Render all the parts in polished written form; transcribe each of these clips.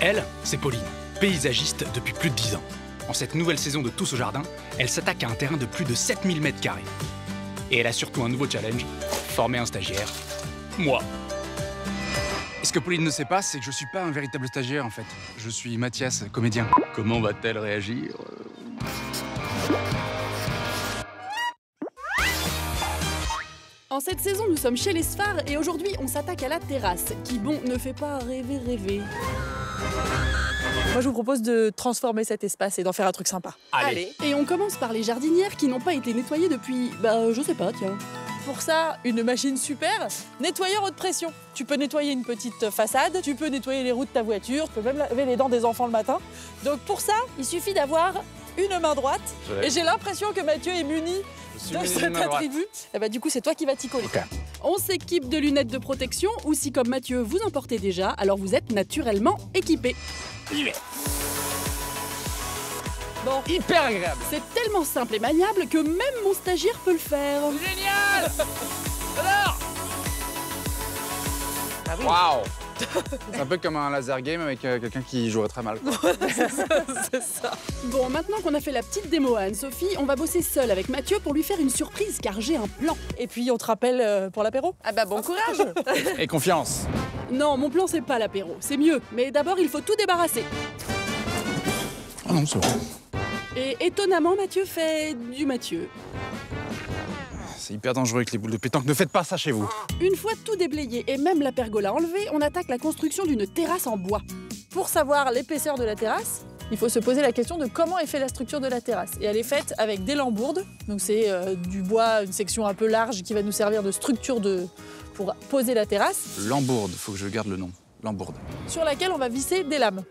Elle, c'est Pauline, paysagiste depuis plus de 10 ans. En cette nouvelle saison de Tous au jardin, elle s'attaque à un terrain de plus de 7000 m². Et elle a surtout un nouveau challenge, former un stagiaire, moi. Et ce que Pauline ne sait pas, c'est que je suis pas un véritable stagiaire en fait. Je suis Mathias, comédien. Comment va-t-elle réagir? En cette saison, nous sommes chez les Sphare et aujourd'hui, on s'attaque à la terrasse, qui, bon, ne fait pas rêver. Moi, je vous propose de transformer cet espace et d'en faire un truc sympa. Allez. Et on commence par les jardinières qui n'ont pas été nettoyées depuis, je sais pas, tiens. Pour ça, une machine super, nettoyeur haute pression. Tu peux nettoyer une petite façade, tu peux nettoyer les roues de ta voiture, tu peux même laver les dents des enfants le matin. Donc pour ça, il suffit d'avoir une main droite. Et j'ai l'impression que Mathieu est muni de cet attribut. Et bah, du coup, c'est toi qui vas t'y coller. Okay. On s'équipe de lunettes de protection ou si, comme Mathieu, vous en portez déjà, alors vous êtes naturellement équipé. Bon, Hyper agréable. c'est tellement simple et maniable que même mon stagiaire peut le faire. Génial. Alors. Ah oui. Waouh. C'est un peu comme un laser game avec quelqu'un qui jouerait très mal. C'est ça. Bon, maintenant qu'on a fait la petite démo à Anne-Sophie, on va bosser seul avec Mathieu pour lui faire une surprise car j'ai un plan. Et puis, on te rappelle pour l'apéro? Ah bah bon courage. Et confiance. Non, mon plan c'est pas l'apéro, c'est mieux. Mais d'abord il faut tout débarrasser. Ah non, c'est bon. Et étonnamment, Mathieu fait du Mathieu. C'est hyper dangereux avec les boules de pétanque. Ne faites pas ça chez vous. Une fois tout déblayé et même la pergola enlevée, on attaque la construction d'une terrasse en bois. Pour savoir l'épaisseur de la terrasse, il faut se poser la question de comment est faite la structure de la terrasse. Et elle est faite avec des lambourdes. Donc c'est du bois, une section un peu large qui va nous servir de structure pour poser la terrasse, Lambourde, faut que je garde le nom. Lambourde. sur laquelle on va visser des lames.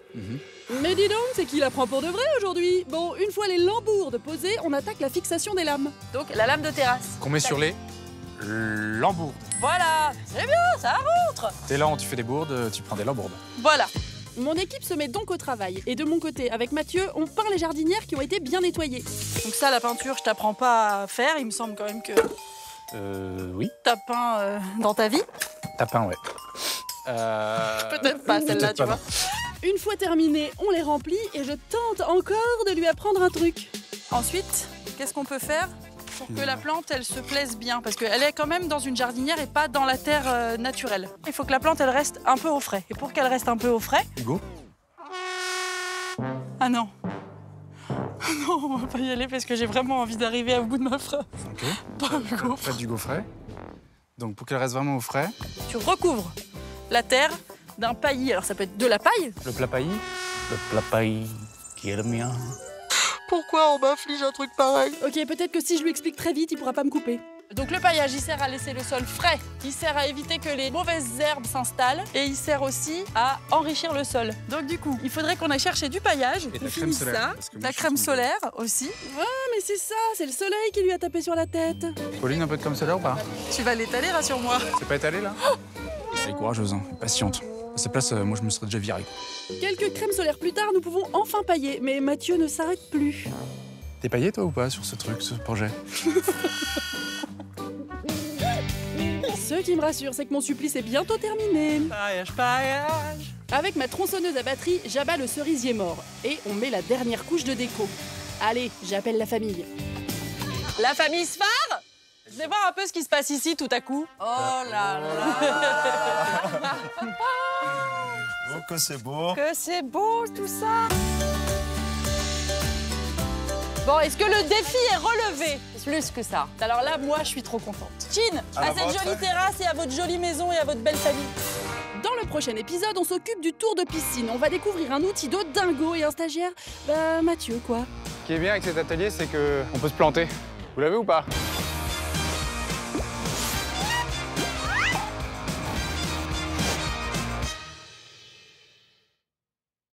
Mais dis donc, c'est qui la prend pour de vrai aujourd'hui? Bon, une fois les lambourdes posées, on attaque la fixation des lames. Donc la lame de terrasse. Qu'on met sur les lambourdes. Voilà, c'est bien, ça rentre. T'es là, tu fais des bourdes, tu prends des lambourdes. Voilà. Mon équipe se met donc au travail. Et de mon côté, avec Mathieu, on peint les jardinières qui ont été bien nettoyées. Donc ça, la peinture, je t'apprends pas à faire. Il me semble quand même que Oui. t'as peint dans ta vie. Tapin, ouais. Peut-être pas celle-là, peut-être tu pas, vois. Une fois terminé, on les remplit et je tente encore de lui apprendre un truc. Ensuite, qu'est-ce qu'on peut faire pour que la plante, elle se plaise bien? Parce qu'elle est quand même dans une jardinière et pas dans la terre naturelle. Il faut que la plante, elle reste un peu au frais. Et pour qu'elle reste un peu au frais... Hugo. Ah non. Non, on va pas y aller parce que j'ai vraiment envie d'arriver au bout de ma phrase. Ok. Pas Hugo. Faites du gaufret. Donc pour qu'elle reste vraiment au frais, Tu recouvres la terre d'un paillis. Alors ça peut être de la paille. le plat paillis. Le plat paille qui est le mien. Pourquoi on m'inflige un truc pareil? Ok, peut-être que si je lui explique très vite, il pourra pas me couper. Donc le paillage, il sert à laisser le sol frais, il sert à éviter que les mauvaises herbes s'installent et il sert aussi à enrichir le sol. Donc du coup, il faudrait qu'on aille chercher du paillage, Et de on la crème finit solaire, ça, parce que moi, la je suis crème tombé. solaire aussi. Ah, mais c'est ça, c'est le soleil qui lui a tapé sur la tête. Pauline, un peu de crème solaire ou pas? Tu vas l'étaler, rassure-moi. C'est pas étalé là? Elle est courageuse, hein, patiente. À sa place, moi je me serais déjà viré. Quelques crèmes solaires plus tard, nous pouvons enfin pailler, mais Mathieu ne s'arrête plus. T'es paillé toi ou pas sur ce truc, ce projet? Ce qui me rassure, c'est que mon supplice est bientôt terminé. Paillage. Avec ma tronçonneuse à batterie, j'abats le cerisier mort. Et on met la dernière couche de déco. Allez, j'appelle la famille. La famille Sphare? Venez voir un peu ce qui se passe ici tout à coup. Oh là là. Oh, que c'est beau. Que c'est beau tout ça. Bon, est-ce que le défi est relevé? Plus que ça. Alors là, moi, je suis trop contente. Chin, À à la cette vôtre. jolie terrasse et à votre jolie maison et à votre belle famille. Dans le prochain épisode, on s'occupe du tour de piscine. On va découvrir un outil de dingo et un stagiaire. Mathieu, quoi. Ce qui est bien avec cet atelier, c'est qu'on peut se planter. Vous l'avez ou pas?